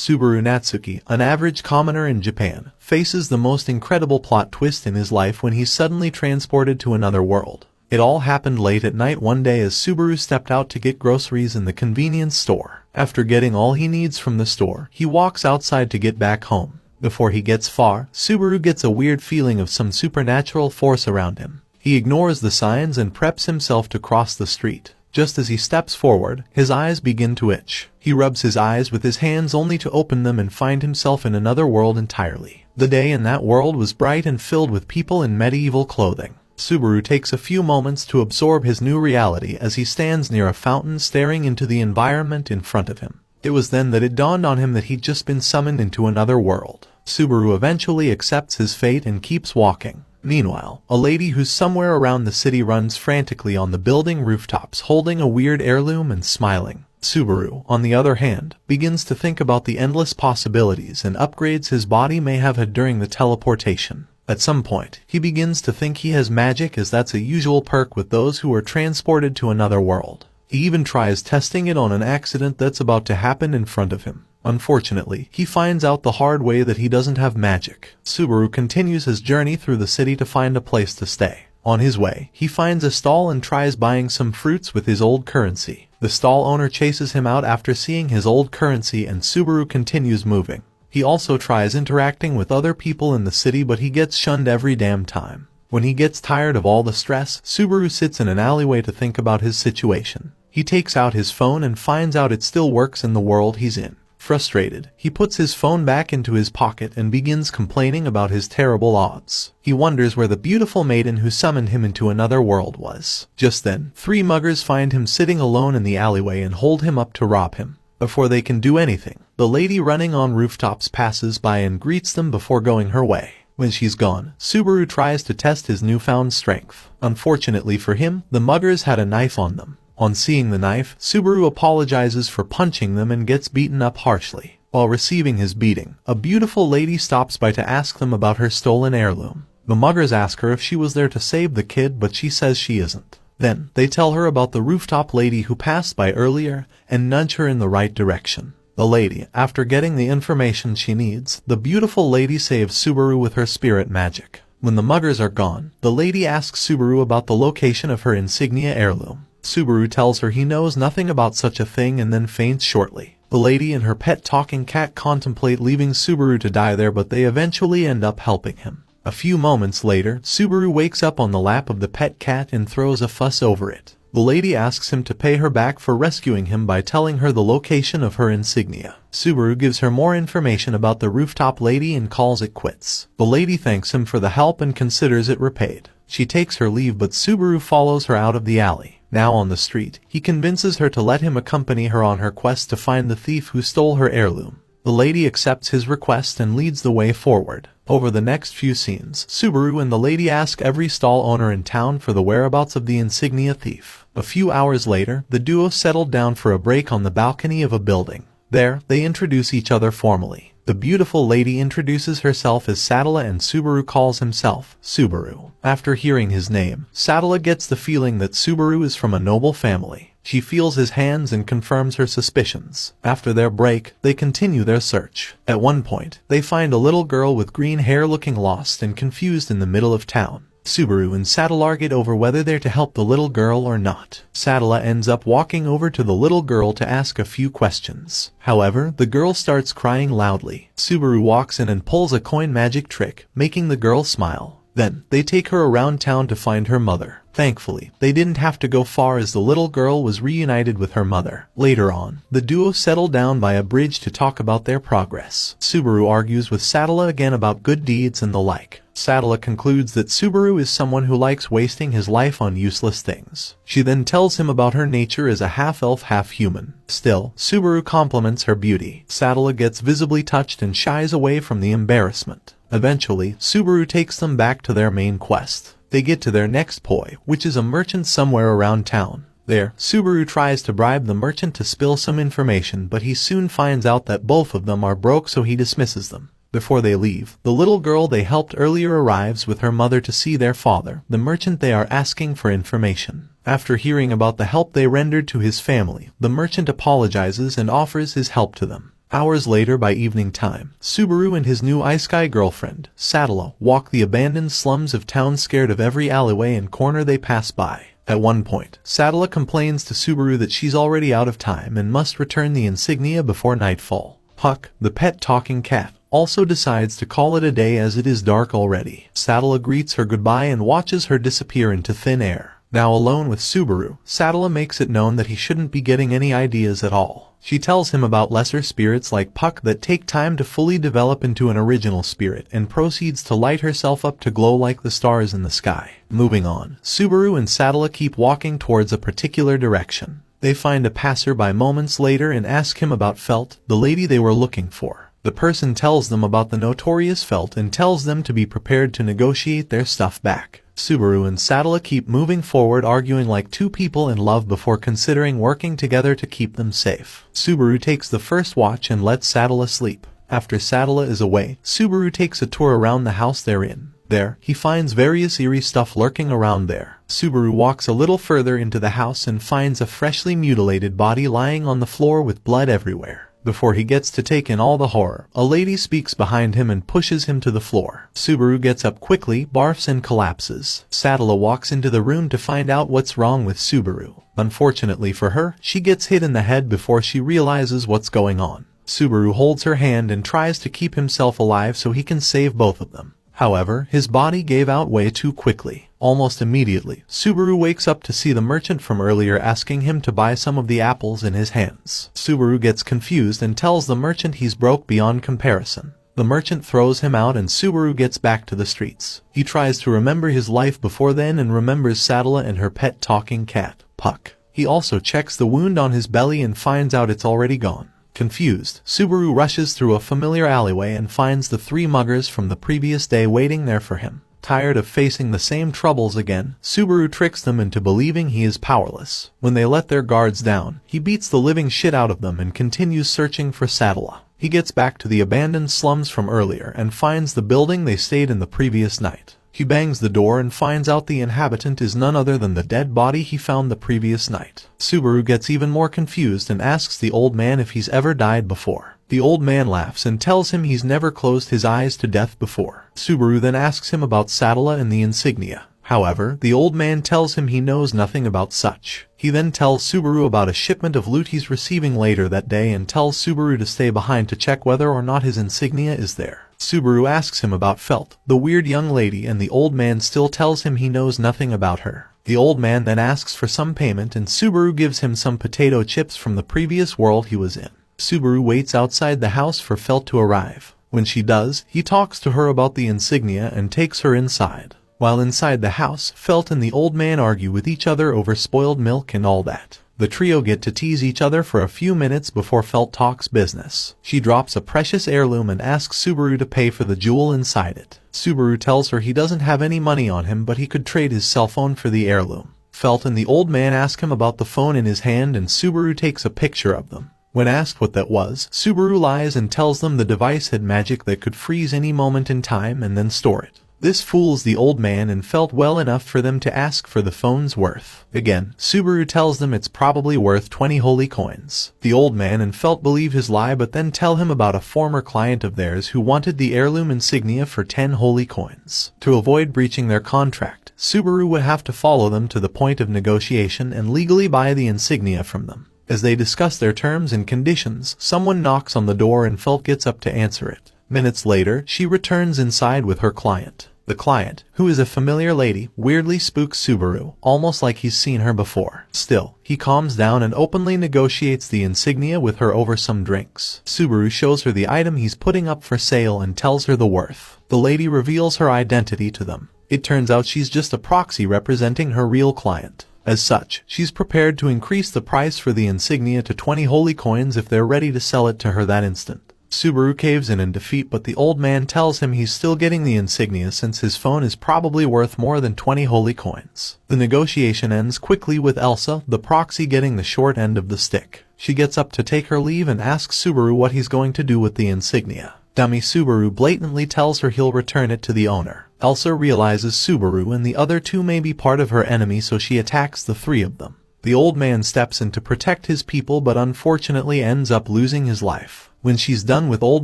Subaru Natsuki, an average commoner in Japan, faces the most incredible plot twist in his life when he's suddenly transported to another world. It all happened late at night one day as Subaru stepped out to get groceries in the convenience store. After getting all he needs from the store, he walks outside to get back home. Before he gets far, Subaru gets a weird feeling of some supernatural force around him. He ignores the signs and preps himself to cross the street. Just as he steps forward, his eyes begin to itch. He rubs his eyes with his hands only to open them and find himself in another world entirely. The day in that world was bright and filled with people in medieval clothing. Subaru takes a few moments to absorb his new reality as he stands near a fountain staring into the environment in front of him. It was then that it dawned on him that he'd just been summoned into another world. Subaru eventually accepts his fate and keeps walking. Meanwhile, a lady who's somewhere around the city runs frantically on the building rooftops holding a weird heirloom and smiling. Subaru, on the other hand, begins to think about the endless possibilities and upgrades his body may have had during the teleportation. At some point, he begins to think he has magic as that's a usual perk with those who are transported to another world. He even tries testing it on an accident that's about to happen in front of him. Unfortunately, he finds out the hard way that he doesn't have magic. Subaru continues his journey through the city to find a place to stay. On his way, he finds a stall and tries buying some fruits with his old currency. The stall owner chases him out after seeing his old currency and Subaru continues moving. He also tries interacting with other people in the city but he gets shunned every damn time. When he gets tired of all the stress, Subaru sits in an alleyway to think about his situation. He takes out his phone and finds out it still works in the world he's in. Frustrated, he puts his phone back into his pocket and begins complaining about his terrible odds. He wonders where the beautiful maiden who summoned him into another world was. Just then, 3 muggers find him sitting alone in the alleyway and hold him up to rob him. Before they can do anything, the lady running on rooftops passes by and greets them before going her way. When she's gone, Subaru tries to test his newfound strength. Unfortunately for him, the muggers had a knife on them. On seeing the knife, Subaru apologizes for punching them and gets beaten up harshly. While receiving his beating, a beautiful lady stops by to ask them about her stolen heirloom. The muggers ask her if she was there to save the kid, but she says she isn't. Then, they tell her about the rooftop lady who passed by earlier and nudge her in the right direction. The lady, after getting the information she needs, the beautiful lady saves Subaru with her spirit magic. When the muggers are gone, the lady asks Subaru about the location of her insignia heirloom. Subaru tells her he knows nothing about such a thing and then faints shortly. The lady and her pet talking cat contemplate leaving Subaru to die there but they eventually end up helping him. A few moments later, Subaru wakes up on the lap of the pet cat and throws a fuss over it. The lady asks him to pay her back for rescuing him by telling her the location of her insignia. Subaru gives her more information about the rooftop lady and calls it quits. The lady thanks him for the help and considers it repaid. She takes her leave but Subaru follows her out of the alley. Now on the street, he convinces her to let him accompany her on her quest to find the thief who stole her heirloom. The lady accepts his request and leads the way forward. Over the next few scenes, Subaru and the lady ask every stall owner in town for the whereabouts of the insignia thief. A few hours later, the duo settled down for a break on the balcony of a building. There, they introduce each other formally. The beautiful lady introduces herself as Sadala and Subaru calls himself Subaru. After hearing his name, Sadala gets the feeling that Subaru is from a noble family. She feels his hands and confirms her suspicions. After their break, they continue their search. At one point, they find a little girl with green hair looking lost and confused in the middle of town. Subaru and Sadala argue over whether they're to help the little girl or not. Sadala ends up walking over to the little girl to ask a few questions. However, the girl starts crying loudly. Subaru walks in and pulls a coin magic trick, making the girl smile. Then, they take her around town to find her mother. Thankfully, they didn't have to go far as the little girl was reunited with her mother. Later on, the duo settle down by a bridge to talk about their progress. Subaru argues with Sadala again about good deeds and the like. Sadala concludes that Subaru is someone who likes wasting his life on useless things. She then tells him about her nature as a half-elf, half-human. Still, Subaru compliments her beauty. Sadala gets visibly touched and shies away from the embarrassment. Eventually, Subaru takes them back to their main quest. They get to their next poi, which is a merchant somewhere around town. There, Subaru tries to bribe the merchant to spill some information, but he soon finds out that both of them are broke, so he dismisses them. Before they leave, the little girl they helped earlier arrives with her mother to see their father, the merchant they are asking for information. After hearing about the help they rendered to his family, the merchant apologizes and offers his help to them. Hours later, by evening time, Subaru and his new iSky girlfriend, Sadala, walk the abandoned slums of town, scared of every alleyway and corner they pass by. At one point, Sadala complains to Subaru that she's already out of time and must return the insignia before nightfall. Puck, the pet talking cat, also decides to call it a day as it is dark already. Sadala greets her goodbye and watches her disappear into thin air. Now alone with Subaru, Sadala makes it known that he shouldn't be getting any ideas at all. She tells him about lesser spirits like Puck that take time to fully develop into an original spirit, and proceeds to light herself up to glow like the stars in the sky. Moving on, Subaru and Sadala keep walking towards a particular direction. They find a passerby moments later and ask him about Felt, the lady they were looking for. The person tells them about the notorious Felt and tells them to be prepared to negotiate their stuff back. Subaru and Sadala keep moving forward, arguing like two people in love before considering working together to keep them safe. Subaru takes the first watch and lets Sadala sleep. After Sadala is away, Subaru takes a tour around the house they're in. There, he finds various eerie stuff lurking around there. Subaru walks a little further into the house and finds a freshly mutilated body lying on the floor with blood everywhere. Before he gets to take in all the horror, a lady speaks behind him and pushes him to the floor. Subaru gets up quickly, barfs and collapses. Sadala walks into the room to find out what's wrong with Subaru. Unfortunately for her, she gets hit in the head before she realizes what's going on. Subaru holds her hand and tries to keep himself alive so he can save both of them. However, his body gave out way too quickly. Almost immediately, Subaru wakes up to see the merchant from earlier asking him to buy some of the apples in his hands. Subaru gets confused and tells the merchant he's broke beyond comparison. The merchant throws him out and Subaru gets back to the streets. He tries to remember his life before then and remembers Sadala and her pet talking cat, Puck. He also checks the wound on his belly and finds out it's already gone. Confused, Subaru rushes through a familiar alleyway and finds the three muggers from the previous day waiting there for him. Tired of facing the same troubles again, Subaru tricks them into believing he is powerless. When they let their guards down, he beats the living shit out of them and continues searching for Sadala. He gets back to the abandoned slums from earlier and finds the building they stayed in the previous night. He bangs the door and finds out the inhabitant is none other than the dead body he found the previous night. Subaru gets even more confused and asks the old man if he's ever died before. The old man laughs and tells him he's never closed his eyes to death before. Subaru then asks him about Sadala and the insignia. However, the old man tells him he knows nothing about such. He then tells Subaru about a shipment of loot he's receiving later that day and tells Subaru to stay behind to check whether or not his insignia is there. Subaru asks him about Felt, the weird young lady, and the old man still tells him he knows nothing about her. The old man then asks for some payment and Subaru gives him some potato chips from the previous world he was in. Subaru waits outside the house for Felt to arrive. When she does, he talks to her about the insignia and takes her inside. While inside the house, Felt and the old man argue with each other over spoiled milk and all that. The trio get to tease each other for a few minutes before Felt talks business. She drops a precious heirloom and asks Subaru to pay for the jewel inside it. Subaru tells her he doesn't have any money on him but he could trade his cell phone for the heirloom. Felt and the old man ask him about the phone in his hand and Subaru takes a picture of them. When asked what that was, Subaru lies and tells them the device had magic that could freeze any moment in time and then store it. This fools the old man and Felt well enough for them to ask for the phone's worth. Again, Subaru tells them it's probably worth 20 holy coins. The old man and Felt believe his lie but then tell him about a former client of theirs who wanted the heirloom insignia for 10 holy coins. To avoid breaching their contract, Subaru would have to follow them to the point of negotiation and legally buy the insignia from them. As they discuss their terms and conditions, someone knocks on the door and Felt gets up to answer it. Minutes later, she returns inside with her client. The client, who is a familiar lady, weirdly spooks Subaru, almost like he's seen her before. Still, he calms down and openly negotiates the insignia with her over some drinks. Subaru shows her the item he's putting up for sale and tells her the worth. The lady reveals her identity to them. It turns out she's just a proxy representing her real client. As such, she's prepared to increase the price for the insignia to 20 holy coins if they're ready to sell it to her that instant. Subaru caves in defeat but the old man tells him he's still getting the insignia since his phone is probably worth more than 20 holy coins. The negotiation ends quickly with Elsa, the proxy, getting the short end of the stick. She gets up to take her leave and asks Subaru what he's going to do with the insignia. Dummy Subaru blatantly tells her he'll return it to the owner. Elsa realizes Subaru and the other two may be part of her enemy so she attacks the three of them. The old man steps in to protect his people but unfortunately ends up losing his life. When she's done with Old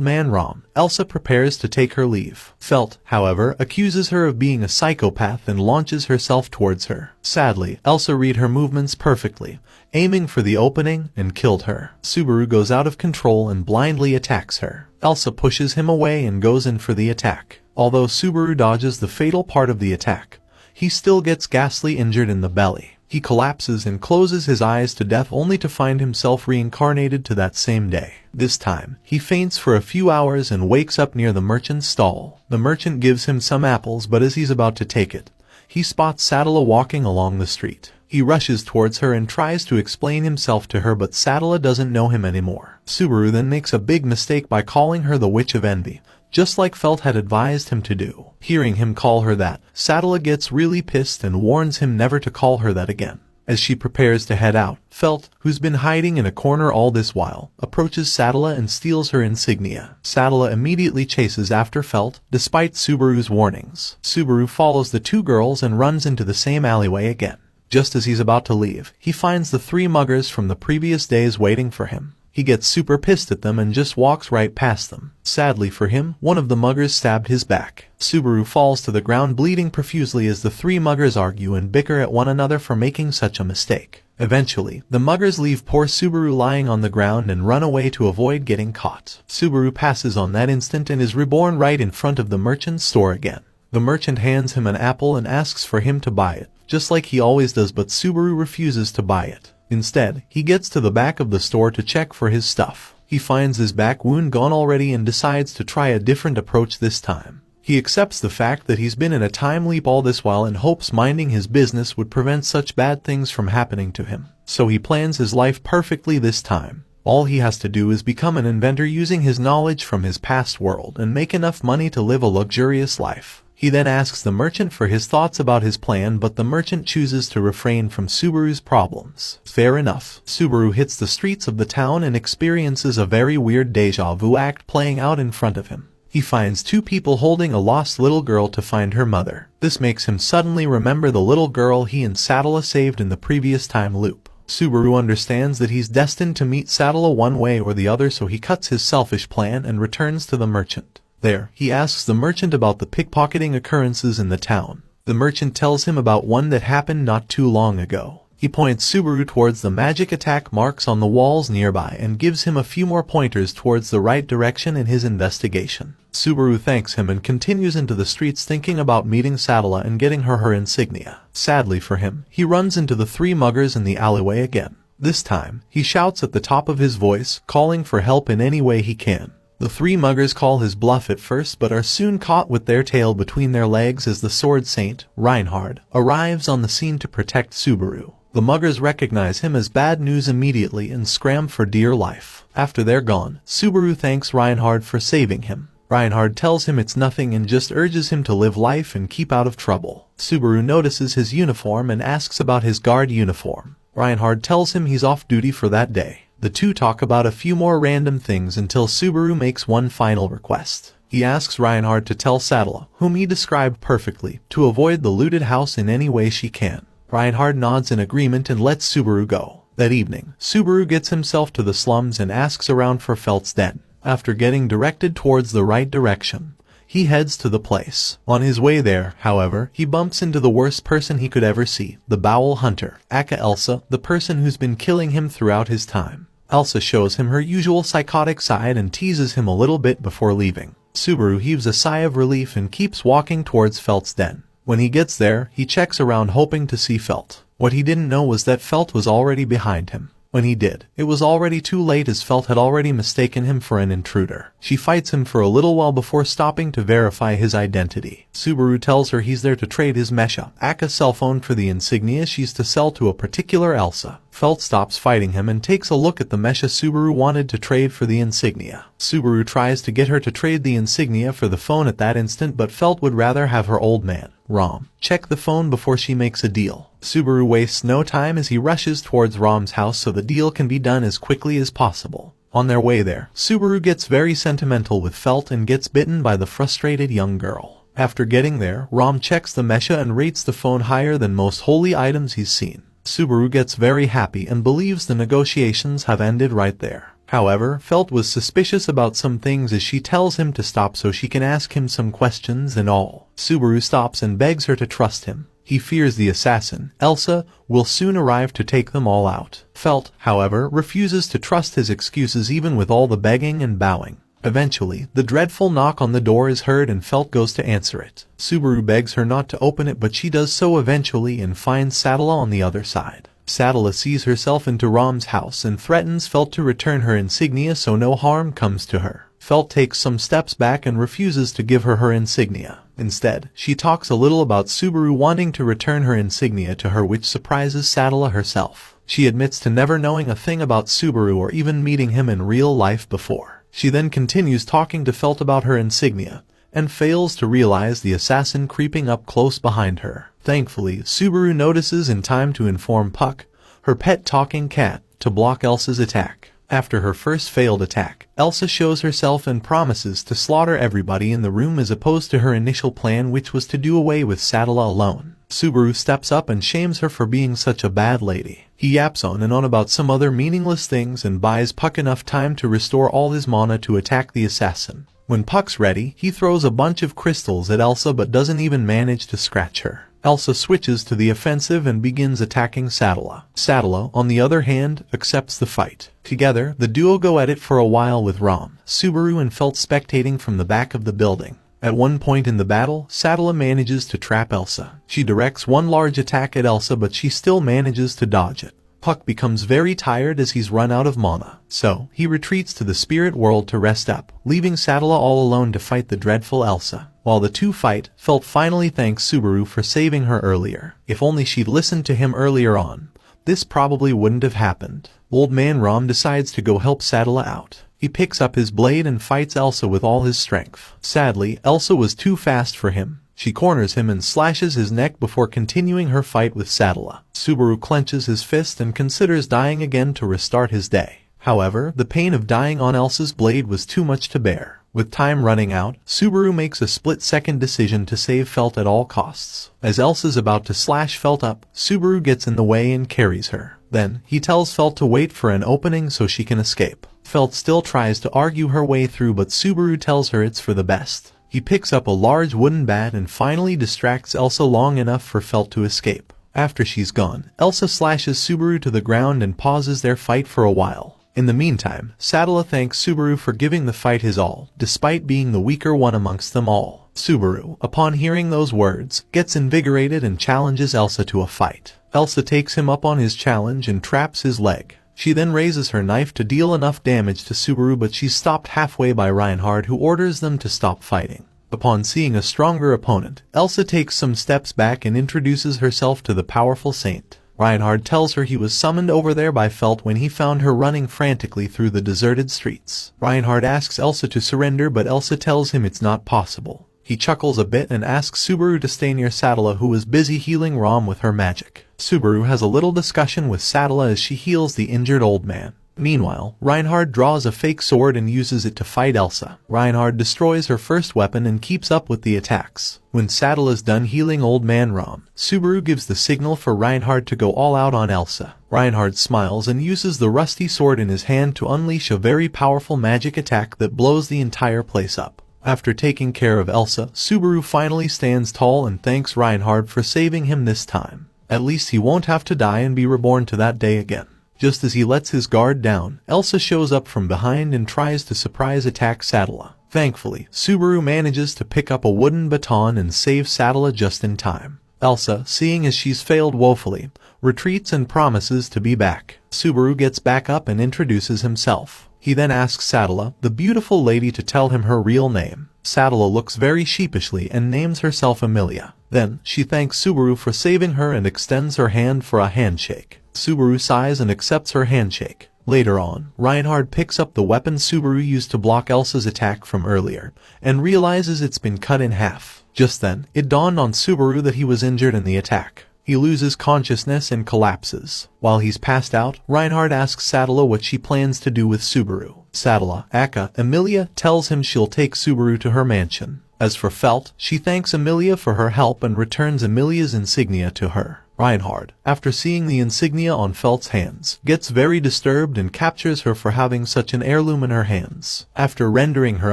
Man Rom, Elsa prepares to take her leave. Felt, however, accuses her of being a psychopath and launches herself towards her. Sadly, Elsa read her movements perfectly, aiming for the opening, and killed her. Subaru goes out of control and blindly attacks her. Elsa pushes him away and goes in for the attack. Although Subaru dodges the fatal part of the attack, he still gets ghastly injured in the belly. He collapses and closes his eyes to death only to find himself reincarnated to that same day. This time, he faints for a few hours and wakes up near the merchant's stall. The merchant gives him some apples, but as he's about to take it, he spots Sadala walking along the street. He rushes towards her and tries to explain himself to her, but Sadala doesn't know him anymore. Subaru then makes a big mistake by calling her the Witch of Envy, just like Felt had advised him to do. Hearing him call her that, Sadala gets really pissed and warns him never to call her that again. As she prepares to head out, Felt, who's been hiding in a corner all this while, approaches Sadala and steals her insignia. Sadala immediately chases after Felt, despite Subaru's warnings. Subaru follows the two girls and runs into the same alleyway again. Just as he's about to leave, he finds the three muggers from the previous days waiting for him. He gets super pissed at them and just walks right past them. Sadly for him, one of the muggers stabbed his back. Subaru falls to the ground bleeding profusely as the three muggers argue and bicker at one another for making such a mistake. Eventually, the muggers leave poor Subaru lying on the ground and run away to avoid getting caught. Subaru passes on that instant and is reborn right in front of the merchant's store again. The merchant hands him an apple and asks for him to buy it, just like he always does, but Subaru refuses to buy it. Instead, he gets to the back of the store to check for his stuff. He finds his back wound gone already and decides to try a different approach this time. He accepts the fact that he's been in a time leap all this while and hopes minding his business would prevent such bad things from happening to him. So he plans his life perfectly this time. All he has to do is become an inventor using his knowledge from his past world and make enough money to live a luxurious life. He then asks the merchant for his thoughts about his plan, but the merchant chooses to refrain from Subaru's problems. Fair enough. Subaru hits the streets of the town and experiences a very weird deja vu act playing out in front of him. He finds two people holding a lost little girl to find her mother. This makes him suddenly remember the little girl he and Sadala saved in the previous time loop. Subaru understands that he's destined to meet Sadala one way or the other, so he cuts his selfish plan and returns to the merchant. There, he asks the merchant about the pickpocketing occurrences in the town. The merchant tells him about one that happened not too long ago. He points Subaru towards the magic attack marks on the walls nearby and gives him a few more pointers towards the right direction in his investigation. Subaru thanks him and continues into the streets thinking about meeting Sadala and getting her insignia. Sadly for him, he runs into the three muggers in the alleyway again. This time, he shouts at the top of his voice, calling for help in any way he can. The three muggers call his bluff at first but are soon caught with their tail between their legs as the sword saint, Reinhard, arrives on the scene to protect Subaru. The muggers recognize him as bad news immediately and scram for dear life. After they're gone, Subaru thanks Reinhard for saving him. Reinhard tells him it's nothing and just urges him to live life and keep out of trouble. Subaru notices his uniform and asks about his guard uniform. Reinhard tells him he's off duty for that day. The two talk about a few more random things until Subaru makes one final request. He asks Reinhard to tell Sadala, whom he described perfectly, to avoid the looted house in any way she can. Reinhard nods in agreement and lets Subaru go. That evening, Subaru gets himself to the slums and asks around for Felt's den. After getting directed towards the right direction, he heads to the place. On his way there, however, he bumps into the worst person he could ever see, the Bowel Hunter, aka Elsa, the person who's been killing him throughout his time. Elsa shows him her usual psychotic side and teases him a little bit before leaving. Subaru heaves a sigh of relief and keeps walking towards Felt's den. When he gets there, he checks around hoping to see Felt. What he didn't know was that Felt was already behind him. When he did, it was already too late as Felt had already mistaken him for an intruder. She fights him for a little while before stopping to verify his identity. Subaru tells her he's there to trade his Mesha, aka cell phone, for the insignia she's to sell to a particular Elsa. Felt stops fighting him and takes a look at the Mesha Subaru wanted to trade for the insignia. Subaru tries to get her to trade the insignia for the phone at that instant, but Felt would rather have her old man, Rom, check the phone before she makes a deal. Subaru wastes no time as he rushes towards Rom's house so the deal can be done as quickly as possible. On their way there, Subaru gets very sentimental with Felt and gets bitten by the frustrated young girl. After getting there, Rom checks the Mesha and rates the phone higher than most holy items he's seen. Subaru gets very happy and believes the negotiations have ended right there. However, Felt was suspicious about some things as she tells him to stop so she can ask him some questions and all. Subaru stops and begs her to trust him. He fears the assassin, Elsa, will soon arrive to take them all out. Felt, however, refuses to trust his excuses even with all the begging and bowing. Eventually, the dreadful knock on the door is heard and Felt goes to answer it. Subaru begs her not to open it, but she does so eventually and finds Sadala on the other side. Sadala sees herself into Rom's house and threatens Felt to return her insignia so no harm comes to her. Felt takes some steps back and refuses to give her insignia. Instead, she talks a little about Subaru wanting to return her insignia to her, which surprises Sadala herself. She admits to never knowing a thing about Subaru or even meeting him in real life before. She then continues talking to Felt about her insignia, and fails to realize the assassin creeping up close behind her. Thankfully, Subaru notices in time to inform Puck, her pet talking cat, to block Elsa's attack. After her first failed attack, Elsa shows herself and promises to slaughter everybody in the room as opposed to her initial plan, which was to do away with Sadala alone. Subaru steps up and shames her for being such a bad lady. He yaps on and on about some other meaningless things and buys Puck enough time to restore all his mana to attack the assassin. When Puck's ready, he throws a bunch of crystals at Elsa but doesn't even manage to scratch her. Elsa switches to the offensive and begins attacking Sadala. Sadala, on the other hand, accepts the fight. Together, the duo go at it for a while with Rom, Subaru and Felt spectating from the back of the building. At one point in the battle, Sadala manages to trap Elsa. She directs one large attack at Elsa but she still manages to dodge it. Puck becomes very tired as he's run out of mana, so he retreats to the spirit world to rest up, leaving Sadala all alone to fight the dreadful Elsa. While the two fight, Felt finally thanks Subaru for saving her earlier. If only she'd listened to him earlier on, this probably wouldn't have happened. Old Man Rom decides to go help Sadala out. He picks up his blade and fights Elsa with all his strength. Sadly, Elsa was too fast for him. She corners him and slashes his neck before continuing her fight with Sadala. Subaru clenches his fist and considers dying again to restart his day. However, the pain of dying on Elsa's blade was too much to bear. With time running out, Subaru makes a split-second decision to save Felt at all costs. As Elsa's about to slash Felt up, Subaru gets in the way and carries her. Then, he tells Felt to wait for an opening so she can escape. Felt still tries to argue her way through, but Subaru tells her it's for the best. He picks up a large wooden bat and finally distracts Elsa long enough for Felt to escape. After she's gone, Elsa slashes Subaru to the ground and pauses their fight for a while. In the meantime, Sadala thanks Subaru for giving the fight his all, despite being the weaker one amongst them all. Subaru, upon hearing those words, gets invigorated and challenges Elsa to a fight. Elsa takes him up on his challenge and traps his leg. She then raises her knife to deal enough damage to Subaru, but she's stopped halfway by Reinhard, who orders them to stop fighting. Upon seeing a stronger opponent, Elsa takes some steps back and introduces herself to the powerful saint. Reinhard tells her he was summoned over there by Felt when he found her running frantically through the deserted streets. Reinhard asks Elsa to surrender, but Elsa tells him it's not possible. He chuckles a bit and asks Subaru to stay near Sadala, who is busy healing Rom with her magic. Subaru has a little discussion with Sadala as she heals the injured old man. Meanwhile, Reinhard draws a fake sword and uses it to fight Elsa. Reinhard destroys her first weapon and keeps up with the attacks. When Sadala is done healing Old Man Rom, Subaru gives the signal for Reinhard to go all out on Elsa. Reinhard smiles and uses the rusty sword in his hand to unleash a very powerful magic attack that blows the entire place up. After taking care of Elsa, Subaru finally stands tall and thanks Reinhard for saving him this time. At least he won't have to die and be reborn to that day again. Just as he lets his guard down, Elsa shows up from behind and tries to surprise attack Sadala. Thankfully, Subaru manages to pick up a wooden baton and save Sadala just in time. Elsa, seeing as she's failed woefully, retreats and promises to be back. Subaru gets back up and introduces himself. He then asks Sadala, the beautiful lady, to tell him her real name. Sadala looks very sheepishly and names herself Emilia. Then, she thanks Subaru for saving her and extends her hand for a handshake. Subaru sighs and accepts her handshake. Later on, Reinhard picks up the weapon Subaru used to block Elsa's attack from earlier, and realizes it's been cut in half. Just then, it dawned on Subaru that he was injured in the attack. He loses consciousness and collapses. While he's passed out, Reinhard asks Sadala what she plans to do with Subaru. Sadala, aka Emilia, tells him she'll take Subaru to her mansion. As for Felt, she thanks Emilia for her help and returns Emilia's insignia to her. Reinhard, after seeing the insignia on Felt's hands, gets very disturbed and captures her for having such an heirloom in her hands. After rendering her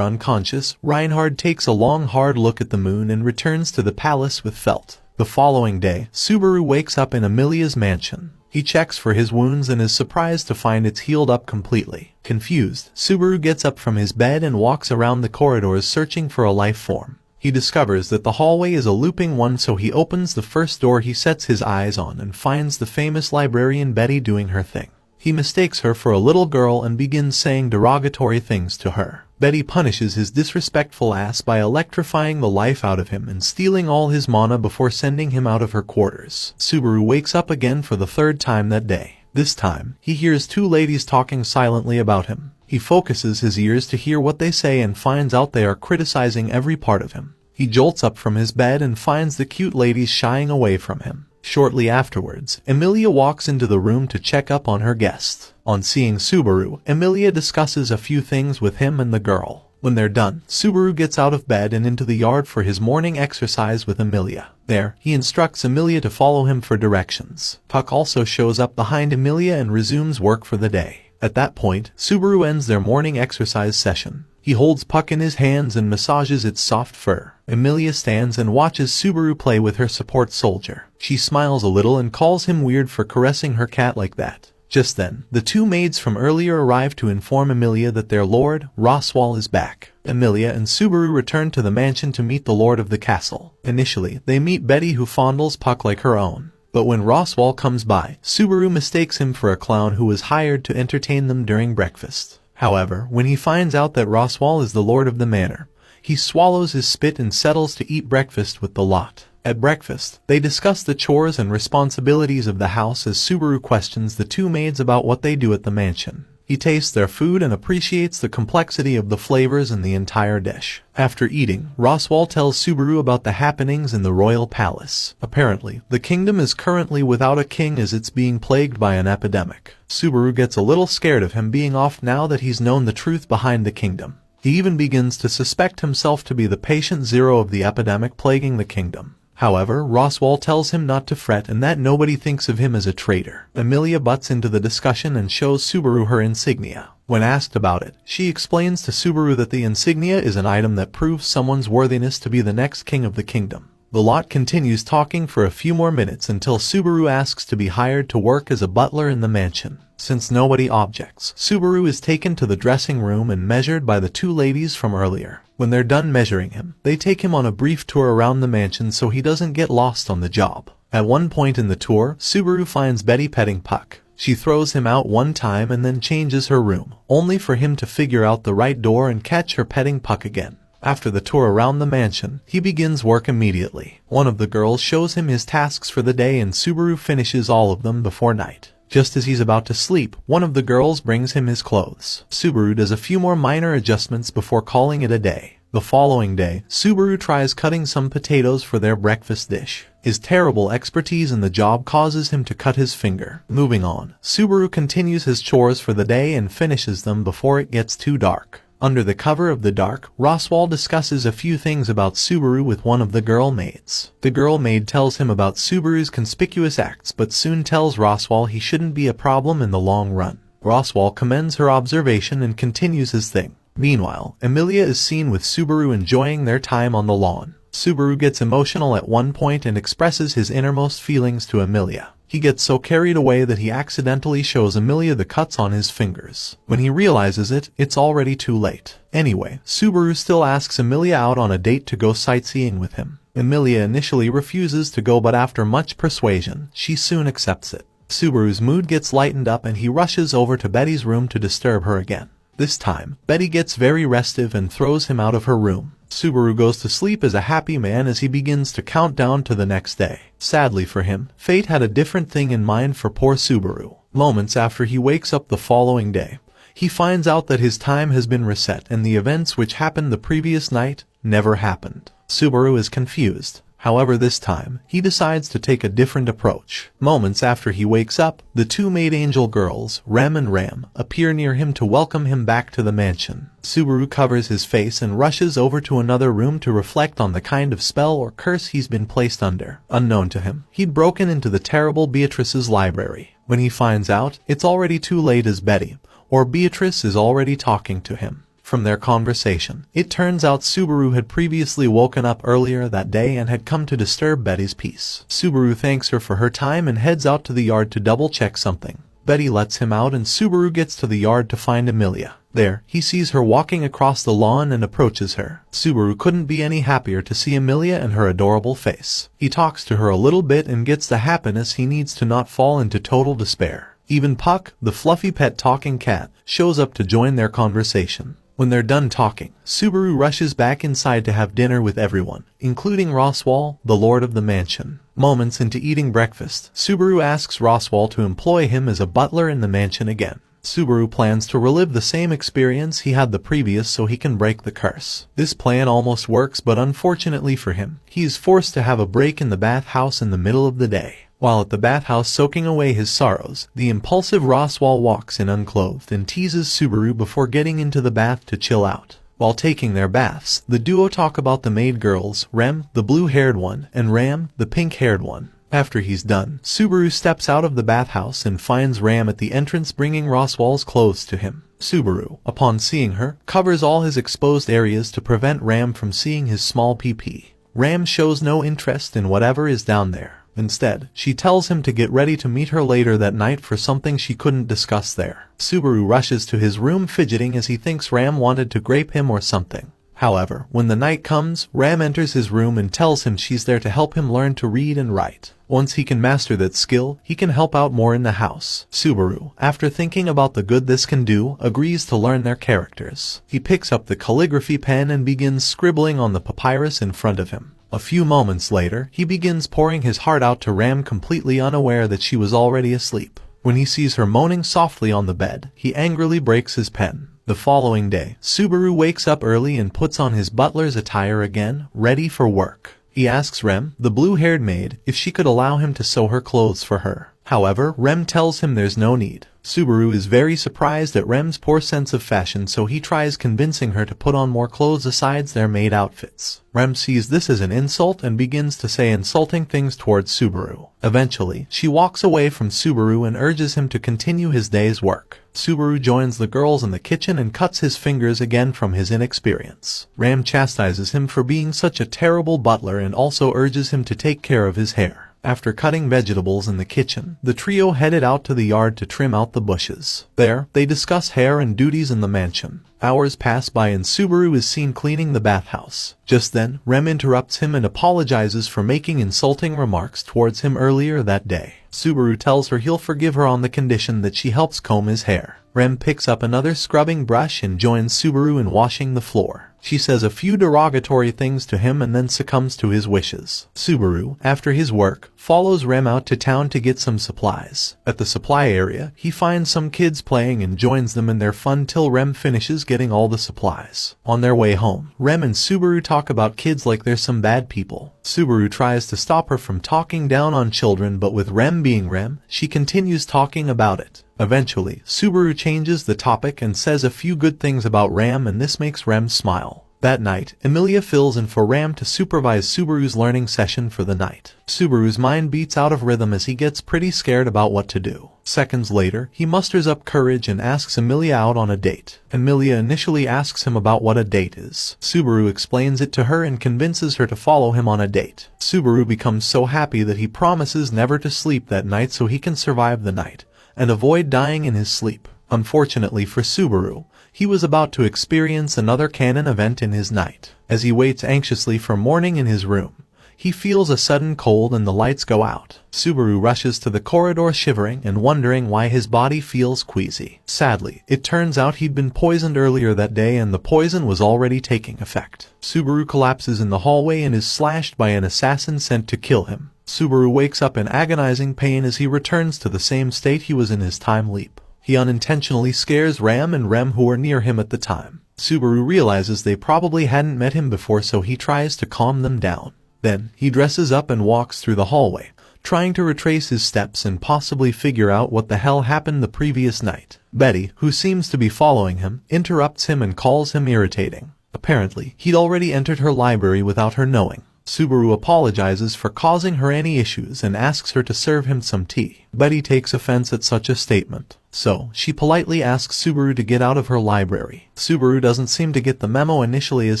unconscious, Reinhard takes a long hard look at the moon and returns to the palace with Felt. The following day, Subaru wakes up in Emilia's mansion. He checks for his wounds and is surprised to find it's healed up completely. Confused, Subaru gets up from his bed and walks around the corridors searching for a life form. He discovers that the hallway is a looping one, so he opens the first door he sets his eyes on and finds the famous librarian Betty doing her thing. He mistakes her for a little girl and begins saying derogatory things to her. Betty punishes his disrespectful ass by electrifying the life out of him and stealing all his mana before sending him out of her quarters. Subaru wakes up again for the third time that day. This time, he hears two ladies talking silently about him. He focuses his ears to hear what they say and finds out they are criticizing every part of him. He jolts up from his bed and finds the cute ladies shying away from him. Shortly afterwards, Emilia walks into the room to check up on her guest. On seeing Subaru, Emilia discusses a few things with him and the girl. When they're done, Subaru gets out of bed and into the yard for his morning exercise with Emilia. There, he instructs Emilia to follow him for directions. Puck also shows up behind Emilia and resumes work for the day. At that point, Subaru ends their morning exercise session. He holds Puck in his hands and massages its soft fur. Emilia stands and watches Subaru play with her support soldier. She smiles a little and calls him weird for caressing her cat like that. Just then, the two maids from earlier arrive to inform Emilia that their lord, Roswaal, is back. Emilia and Subaru return to the mansion to meet the lord of the castle. Initially, they meet Betty, who fondles Puck like her own. But when Roswaal comes by, Subaru mistakes him for a clown who was hired to entertain them during breakfast. However, when he finds out that Roswaal is the lord of the manor, he swallows his spit and settles to eat breakfast with the lot. At breakfast, they discuss the chores and responsibilities of the house as Subaru questions the two maids about what they do at the mansion. He tastes their food and appreciates the complexity of the flavors in the entire dish. After eating, Roswaal tells Subaru about the happenings in the royal palace. Apparently, the kingdom is currently without a king as it's being plagued by an epidemic. Subaru gets a little scared of him being off now that he's known the truth behind the kingdom. He even begins to suspect himself to be the patient zero of the epidemic plaguing the kingdom. However, Roswaal tells him not to fret and that nobody thinks of him as a traitor. Emilia butts into the discussion and shows Subaru her insignia. When asked about it, she explains to Subaru that the insignia is an item that proves someone's worthiness to be the next king of the kingdom. The lot continues talking for a few more minutes until Subaru asks to be hired to work as a butler in the mansion. Since nobody objects, Subaru is taken to the dressing room and measured by the two ladies from earlier. When they're done measuring him, they take him on a brief tour around the mansion so he doesn't get lost on the job. At one point in the tour, Subaru finds Betty petting Puck. She throws him out one time and then changes her room, only for him to figure out the right door and catch her petting Puck again. After the tour around the mansion, he begins work immediately. One of the girls shows him his tasks for the day and Subaru finishes all of them before night. Just as he's about to sleep, one of the girls brings him his clothes. Subaru does a few more minor adjustments before calling it a day. The following day, Subaru tries cutting some potatoes for their breakfast dish. His terrible expertise in the job causes him to cut his finger. Moving on, Subaru continues his chores for the day and finishes them before it gets too dark. Under the cover of the dark, Roswaal discusses a few things about Subaru with one of the girl maids. The girl maid tells him about Subaru's conspicuous acts but soon tells Roswaal he shouldn't be a problem in the long run. Roswaal commends her observation and continues his thing. Meanwhile, Emilia is seen with Subaru enjoying their time on the lawn. Subaru gets emotional at one point and expresses his innermost feelings to Emilia. He gets so carried away that he accidentally shows Emilia the cuts on his fingers. When he realizes it, it's already too late. Anyway, Subaru still asks Emilia out on a date to go sightseeing with him. Emilia initially refuses to go, but after much persuasion, she soon accepts it. Subaru's mood gets lightened up and he rushes over to Betty's room to disturb her again. This time, Betty gets very restive and throws him out of her room. Subaru goes to sleep as a happy man as he begins to count down to the next day. Sadly for him, fate had a different thing in mind for poor Subaru. Moments after he wakes up the following day, he finds out that his time has been reset and the events which happened the previous night never happened. Subaru is confused. However, this time, he decides to take a different approach. Moments after he wakes up, the two maid angel girls, Rem and Ram, appear near him to welcome him back to the mansion. Subaru covers his face and rushes over to another room to reflect on the kind of spell or curse he's been placed under. Unknown to him, he'd broken into the terrible Beatrice's library. When he finds out, it's already too late as Betty, or Beatrice, is already talking to him. From their conversation, it turns out Subaru had previously woken up earlier that day and had come to disturb Betty's peace. Subaru thanks her for her time and heads out to the yard to double-check something. Betty lets him out and Subaru gets to the yard to find Emilia. There, he sees her walking across the lawn and approaches her. Subaru couldn't be any happier to see Emilia and her adorable face. He talks to her a little bit and gets the happiness he needs to not fall into total despair. Even Puck, the fluffy pet talking cat, shows up to join their conversation. When they're done talking, Subaru rushes back inside to have dinner with everyone, including Roswaal, the lord of the mansion. Moments into eating breakfast, Subaru asks Roswaal to employ him as a butler in the mansion again. Subaru plans to relive the same experience he had the previous so he can break the curse. This plan almost works, but unfortunately for him, he is forced to have a break in the bathhouse in the middle of the day. While at the bathhouse soaking away his sorrows, the impulsive Roswaal walks in unclothed and teases Subaru before getting into the bath to chill out. While taking their baths, the duo talk about the maid girls, Rem, the blue-haired one, and Ram, the pink-haired one. After he's done, Subaru steps out of the bathhouse and finds Ram at the entrance bringing Roswaal's clothes to him. Subaru, upon seeing her, covers all his exposed areas to prevent Ram from seeing his small PP. Ram shows no interest in whatever is down there. Instead, she tells him to get ready to meet her later that night for something she couldn't discuss there. Subaru rushes to his room fidgeting as he thinks Ram wanted to grape him or something. However, when the night comes, Ram enters his room and tells him she's there to help him learn to read and write. Once he can master that skill, he can help out more in the house. Subaru, after thinking about the good this can do, agrees to learn their characters. He picks up the calligraphy pen and begins scribbling on the papyrus in front of him. A few moments later, he begins pouring his heart out to Ram, completely unaware that she was already asleep. When he sees her moaning softly on the bed, he angrily breaks his pen. The following day, Subaru wakes up early and puts on his butler's attire again, ready for work. He asks Rem, the blue-haired maid, if she could allow him to sew her clothes for her. However, Rem tells him there's no need. Subaru is very surprised at Rem's poor sense of fashion, so he tries convincing her to put on more clothes besides their maid outfits. Rem sees this as an insult and begins to say insulting things towards Subaru. Eventually, she walks away from Subaru and urges him to continue his day's work. Subaru joins the girls in the kitchen and cuts his fingers again from his inexperience. Ram chastises him for being such a terrible butler and also urges him to take care of his hair. After cutting vegetables in the kitchen, the trio headed out to the yard to trim out the bushes. There, they discuss hair and duties in the mansion. Hours pass by and Subaru is seen cleaning the bathhouse. Just then, Rem interrupts him and apologizes for making insulting remarks towards him earlier that day. Subaru tells her he'll forgive her on the condition that she helps comb his hair. Rem picks up another scrubbing brush and joins Subaru in washing the floor. She says a few derogatory things to him and then succumbs to his wishes. Subaru, after his work, follows Rem out to town to get some supplies. At the supply area, he finds some kids playing and joins them in their fun till Rem finishes getting all the supplies. On their way home, Rem and Subaru talk about kids like they're some bad people. Subaru tries to stop her from talking down on children, but with Rem being Rem, she continues talking about it. Eventually, Subaru changes the topic and says a few good things about Ram, and this makes Rem smile. That night, Emilia fills in for Ram to supervise Subaru's learning session for the night. Subaru's mind beats out of rhythm as he gets pretty scared about what to do. Seconds later, he musters up courage and asks Emilia out on a date. Emilia initially asks him about what a date is. Subaru explains it to her and convinces her to follow him on a date. Subaru becomes so happy that he promises never to sleep that night so he can survive the night and avoid dying in his sleep. Unfortunately for Subaru, he was about to experience another canon event in his night. As he waits anxiously for morning in his room, he feels a sudden cold and the lights go out. Subaru rushes to the corridor shivering and wondering why his body feels queasy. Sadly, it turns out he'd been poisoned earlier that day and the poison was already taking effect. Subaru collapses in the hallway and is slashed by an assassin sent to kill him. Subaru wakes up in agonizing pain as he returns to the same state he was in his time leap. He unintentionally scares Ram and Rem, who are near him at the time. Subaru realizes they probably hadn't met him before, so he tries to calm them down. Then, he dresses up and walks through the hallway, trying to retrace his steps and possibly figure out what the hell happened the previous night. Betty, who seems to be following him, interrupts him and calls him irritating. Apparently, he'd already entered her library without her knowing. Subaru apologizes for causing her any issues and asks her to serve him some tea. Betty takes offense at such a statement, so she politely asks Subaru to get out of her library. Subaru doesn't seem to get the memo initially as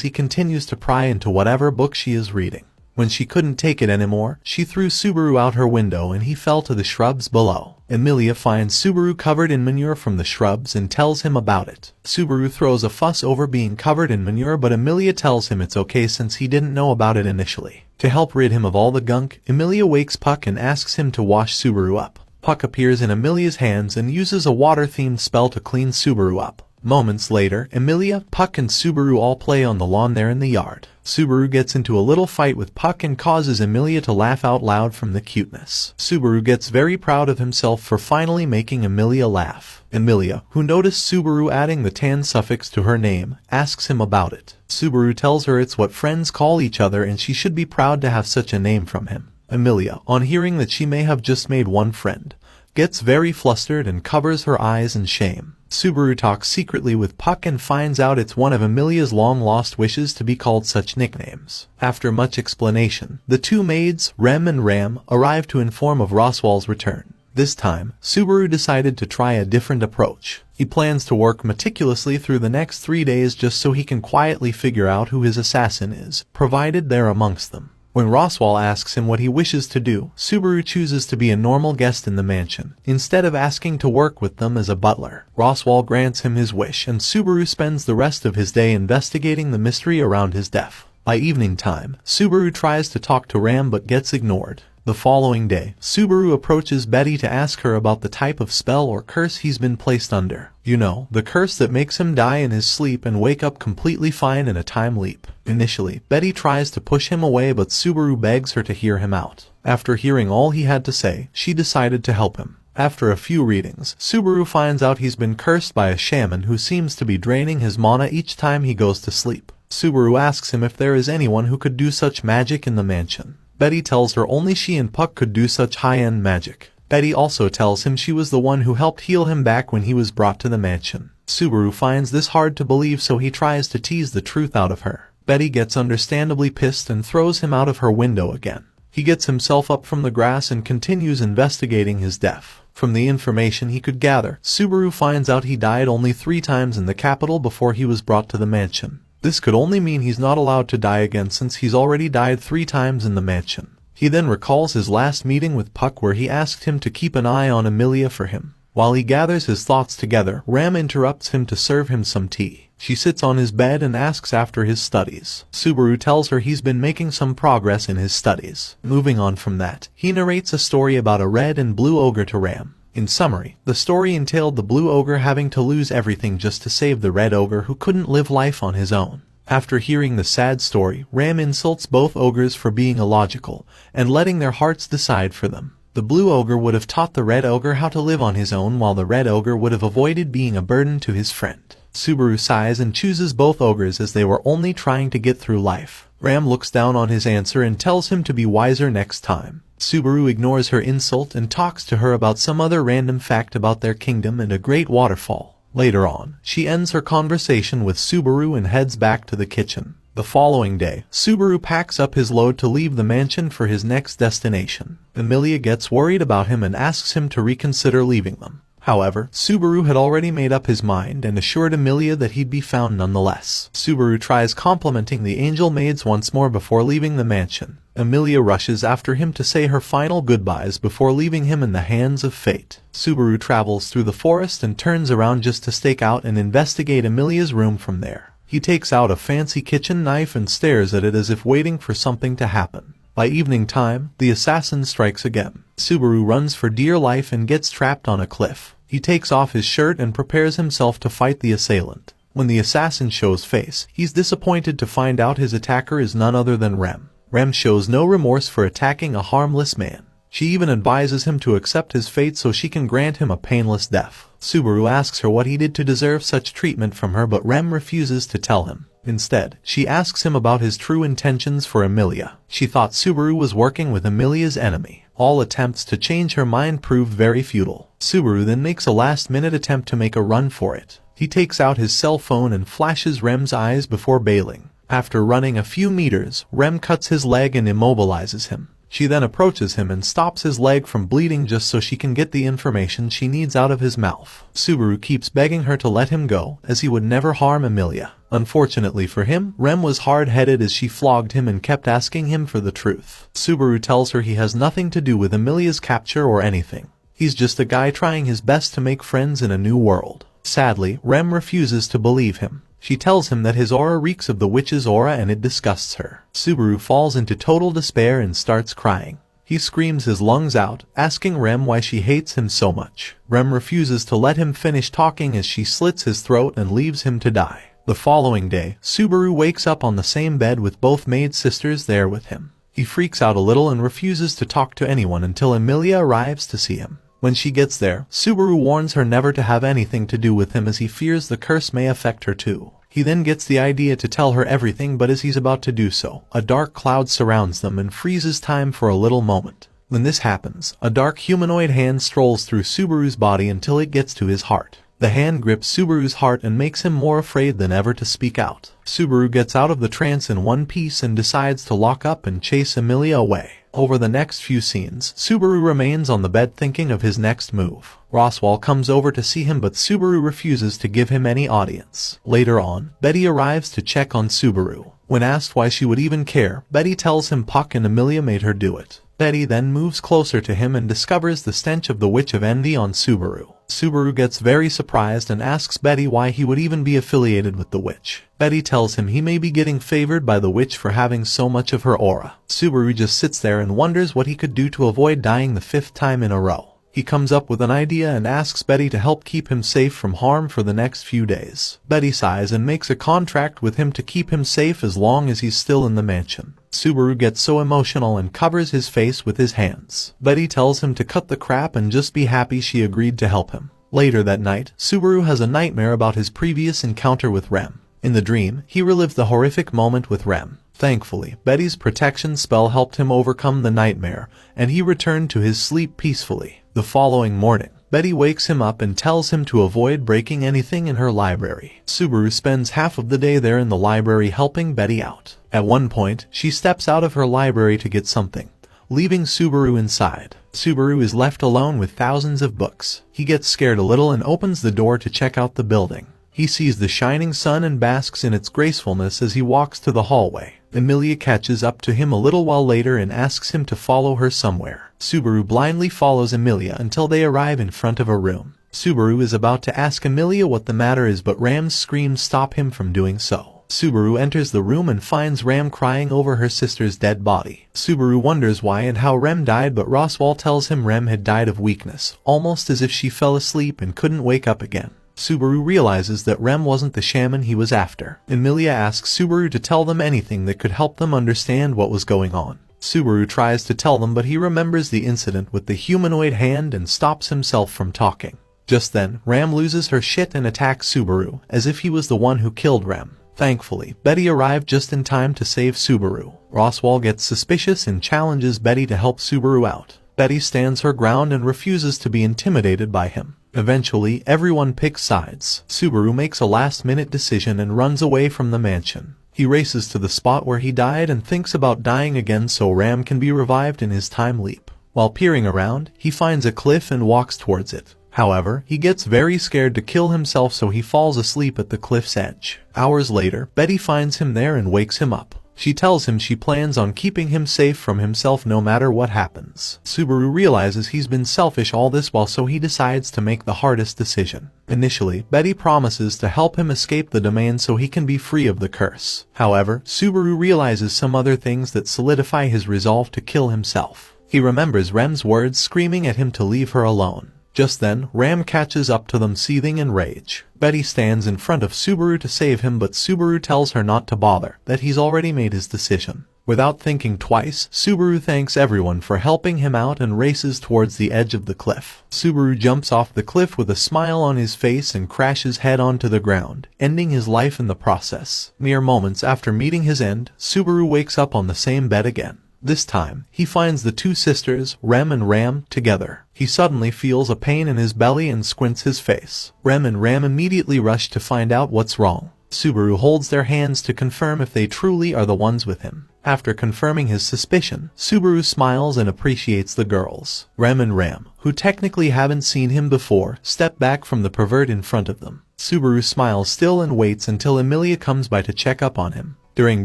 he continues to pry into whatever book she is reading. When she couldn't take it anymore, she threw Subaru out her window and he fell to the shrubs below. Emilia finds Subaru covered in manure from the shrubs and tells him about it. Subaru throws a fuss over being covered in manure, but Emilia tells him it's okay since he didn't know about it initially. To help rid him of all the gunk, Emilia wakes Puck and asks him to wash Subaru up. Puck appears in Emilia's hands and uses a water-themed spell to clean Subaru up. Moments later, Emilia, Puck, and Subaru all play on the lawn there in the yard. Subaru gets into a little fight with Puck and causes Emilia to laugh out loud from the cuteness. Subaru gets very proud of himself for finally making Emilia laugh. Emilia, who noticed Subaru adding the tan suffix to her name, asks him about it. Subaru tells her it's what friends call each other and she should be proud to have such a name from him. Emilia, on hearing that she may have just made one friend, gets very flustered and covers her eyes in shame. Subaru talks secretly with Puck and finds out it's one of Emilia's long-lost wishes to be called such nicknames. After much explanation, the two maids, Rem and Ram, arrive to inform of Roswaal's return. This time, Subaru decided to try a different approach. He plans to work meticulously through the next 3 days just so he can quietly figure out who his assassin is, provided they're amongst them. When Roswaal asks him what he wishes to do, Subaru chooses to be a normal guest in the mansion, instead of asking to work with them as a butler. Roswaal grants him his wish and Subaru spends the rest of his day investigating the mystery around his death. By evening time, Subaru tries to talk to Ram but gets ignored. The following day, Subaru approaches Betty to ask her about the type of spell or curse he's been placed under. You know, the curse that makes him die in his sleep and wake up completely fine in a time leap. Initially, Betty tries to push him away but Subaru begs her to hear him out. After hearing all he had to say, she decided to help him. After a few readings, Subaru finds out he's been cursed by a shaman who seems to be draining his mana each time he goes to sleep. Subaru asks him if there is anyone who could do such magic in the mansion. Betty tells her only she and Puck could do such high-end magic. Betty also tells him she was the one who helped heal him back when he was brought to the mansion. Subaru finds this hard to believe, so he tries to tease the truth out of her. Betty gets understandably pissed and throws him out of her window again. He gets himself up from the grass and continues investigating his death. From the information he could gather, Subaru finds out he died only 3 times in the capital before he was brought to the mansion. This could only mean he's not allowed to die again since he's already died 3 times in the mansion. He then recalls his last meeting with Puck where he asked him to keep an eye on Emilia for him. While he gathers his thoughts together, Ram interrupts him to serve him some tea. She sits on his bed and asks after his studies. Subaru tells her he's been making some progress in his studies. Moving on from that, he narrates a story about a red and blue ogre to Ram. In summary, the story entailed the blue ogre having to lose everything just to save the red ogre who couldn't live life on his own. After hearing the sad story, Ram insults both ogres for being illogical and letting their hearts decide for them. The blue ogre would have taught the red ogre how to live on his own, while the red ogre would have avoided being a burden to his friend. Subaru sighs and chooses both ogres as they were only trying to get through life. Ram looks down on his answer and tells him to be wiser next time. Subaru ignores her insult and talks to her about some other random fact about their kingdom and a great waterfall. Later on, she ends her conversation with Subaru and heads back to the kitchen. The following day, Subaru packs up his load to leave the mansion for his next destination. Emilia gets worried about him and asks him to reconsider leaving them. However, Subaru had already made up his mind and assured Emilia that he'd be found nonetheless. Subaru tries complimenting the angel maids once more before leaving the mansion. Emilia rushes after him to say her final goodbyes before leaving him in the hands of fate. Subaru travels through the forest and turns around just to stake out and investigate Emilia's room from there. He takes out a fancy kitchen knife and stares at it as if waiting for something to happen. By evening time, the assassin strikes again. Subaru runs for dear life and gets trapped on a cliff. He takes off his shirt and prepares himself to fight the assailant. When the assassin shows face, he's disappointed to find out his attacker is none other than Rem. Rem shows no remorse for attacking a harmless man. She even advises him to accept his fate so she can grant him a painless death. Subaru asks her what he did to deserve such treatment from her, but Rem refuses to tell him. Instead, she asks him about his true intentions for Emilia. She thought Subaru was working with Emilia's enemy. All attempts to change her mind proved very futile. Subaru then makes a last-minute attempt to make a run for it. He takes out his cell phone and flashes Rem's eyes before bailing. After running a few meters, Rem cuts his leg and immobilizes him. She then approaches him and stops his leg from bleeding just so she can get the information she needs out of his mouth. Subaru keeps begging her to let him go, as he would never harm Emilia. Unfortunately for him, Rem was hard-headed as she flogged him and kept asking him for the truth. Subaru tells her he has nothing to do with Emilia's capture or anything. He's just a guy trying his best to make friends in a new world. Sadly, Rem refuses to believe him. She tells him that his aura reeks of the witch's aura and it disgusts her. Subaru falls into total despair and starts crying. He screams his lungs out, asking Rem why she hates him so much. Rem refuses to let him finish talking as she slits his throat and leaves him to die. The following day, Subaru wakes up on the same bed with both maid sisters there with him. He freaks out a little and refuses to talk to anyone until Emilia arrives to see him. When she gets there, Subaru warns her never to have anything to do with him as he fears the curse may affect her too. He then gets the idea to tell her everything, but as he's about to do so, a dark cloud surrounds them and freezes time for a little moment. When this happens, a dark humanoid hand strolls through Subaru's body until it gets to his heart. The hand grips Subaru's heart and makes him more afraid than ever to speak out. Subaru gets out of the trance in one piece and decides to lock up and chase Emilia away. Over the next few scenes, Subaru remains on the bed thinking of his next move. Roswaal comes over to see him, but Subaru refuses to give him any audience. Later on, Betty arrives to check on Subaru. When asked why she would even care, Betty tells him Puck and Emilia made her do it. Betty then moves closer to him and discovers the stench of the Witch of Envy on Subaru. Subaru gets very surprised and asks Betty why he would even be affiliated with the witch. Betty tells him he may be getting favored by the witch for having so much of her aura. Subaru just sits there and wonders what he could do to avoid dying the 5th time in a row. He comes up with an idea and asks Betty to help keep him safe from harm for the next few days. Betty sighs and makes a contract with him to keep him safe as long as he's still in the mansion. Subaru gets so emotional and covers his face with his hands. Betty tells him to cut the crap and just be happy she agreed to help him. Later that night, Subaru has a nightmare about his previous encounter with Rem. In the dream, he relived the horrific moment with Rem. Thankfully, Betty's protection spell helped him overcome the nightmare, and he returned to his sleep peacefully. The following morning, Betty wakes him up and tells him to avoid breaking anything in her library. Subaru spends half of the day there in the library helping Betty out. At one point, she steps out of her library to get something, leaving Subaru inside. Subaru is left alone with thousands of books. He gets scared a little and opens the door to check out the building. He sees the shining sun and basks in its gracefulness as he walks to the hallway. Emilia catches up to him a little while later and asks him to follow her somewhere. Subaru blindly follows Emilia until they arrive in front of a room. Subaru is about to ask Emilia what the matter is, but Ram's screams stop him from doing so. Subaru enters the room and finds Ram crying over her sister's dead body. Subaru wonders why and how Rem died, but Roswaal tells him Rem had died of weakness, almost as if she fell asleep and couldn't wake up again. Subaru realizes that Rem wasn't the shaman he was after. Emilia asks Subaru to tell them anything that could help them understand what was going on. Subaru tries to tell them, but he remembers the incident with the humanoid hand and stops himself from talking. Just then, Ram loses her shit and attacks Subaru, as if he was the one who killed Rem. Thankfully, Betty arrived just in time to save Subaru. Roswaal gets suspicious and challenges Betty to help Subaru out. Betty stands her ground and refuses to be intimidated by him. Eventually, everyone picks sides. Subaru makes a last-minute decision and runs away from the mansion. He races to the spot where he died and thinks about dying again so Ram can be revived in his time leap. While peering around, he finds a cliff and walks towards it. However, he gets very scared to kill himself, so he falls asleep at the cliff's edge. Hours later, Betty finds him there and wakes him up. She tells him she plans on keeping him safe from himself no matter what happens. Subaru realizes he's been selfish all this while, so he decides to make the hardest decision. Initially, Betty promises to help him escape the domain so he can be free of the curse. However, Subaru realizes some other things that solidify his resolve to kill himself. He remembers Rem's words screaming at him to leave her alone. Just then, Ram catches up to them seething in rage. Betty stands in front of Subaru to save him, but Subaru tells her not to bother, that he's already made his decision. Without thinking twice, Subaru thanks everyone for helping him out and races towards the edge of the cliff. Subaru jumps off the cliff with a smile on his face and crashes head onto the ground, ending his life in the process. Mere moments after meeting his end, Subaru wakes up on the same bed again. This time, he finds the two sisters, Rem and Ram, together. He suddenly feels a pain in his belly and squints his face. Rem and Ram immediately rush to find out what's wrong. Subaru holds their hands to confirm if they truly are the ones with him. After confirming his suspicion, Subaru smiles and appreciates the girls. Rem and Ram, who technically haven't seen him before, step back from the pervert in front of them. Subaru smiles still and waits until Emilia comes by to check up on him. During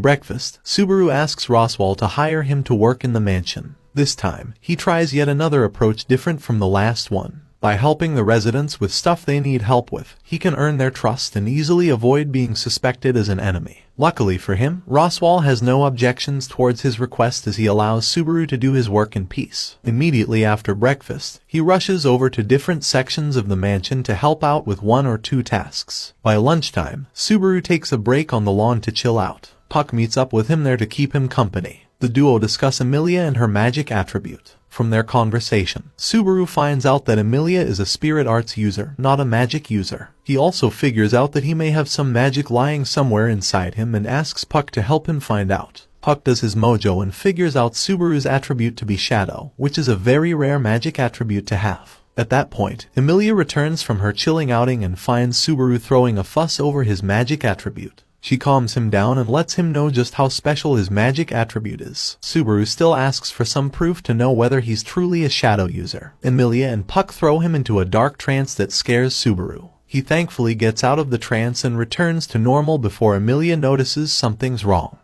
breakfast, Subaru asks Roswaal to hire him to work in the mansion. This time, he tries yet another approach different from the last one. By helping the residents with stuff they need help with, he can earn their trust and easily avoid being suspected as an enemy. Luckily for him, Roswaal has no objections towards his request as he allows Subaru to do his work in peace. Immediately after breakfast, he rushes over to different sections of the mansion to help out with 1 or 2 tasks. By lunchtime, Subaru takes a break on the lawn to chill out. Puck meets up with him there to keep him company. The duo discuss Emilia and her magic attribute. From their conversation, Subaru finds out that Emilia is a spirit arts user, not a magic user. He also figures out that he may have some magic lying somewhere inside him and asks Puck to help him find out. Puck does his mojo and figures out Subaru's attribute to be Shadow, which is a very rare magic attribute to have. At that point, Emilia returns from her chilling outing and finds Subaru throwing a fuss over his magic attribute. She calms him down and lets him know just how special his magic attribute is. Subaru still asks for some proof to know whether he's truly a shadow user. Emilia and Puck throw him into a dark trance that scares Subaru. He thankfully gets out of the trance and returns to normal before Emilia notices something's wrong.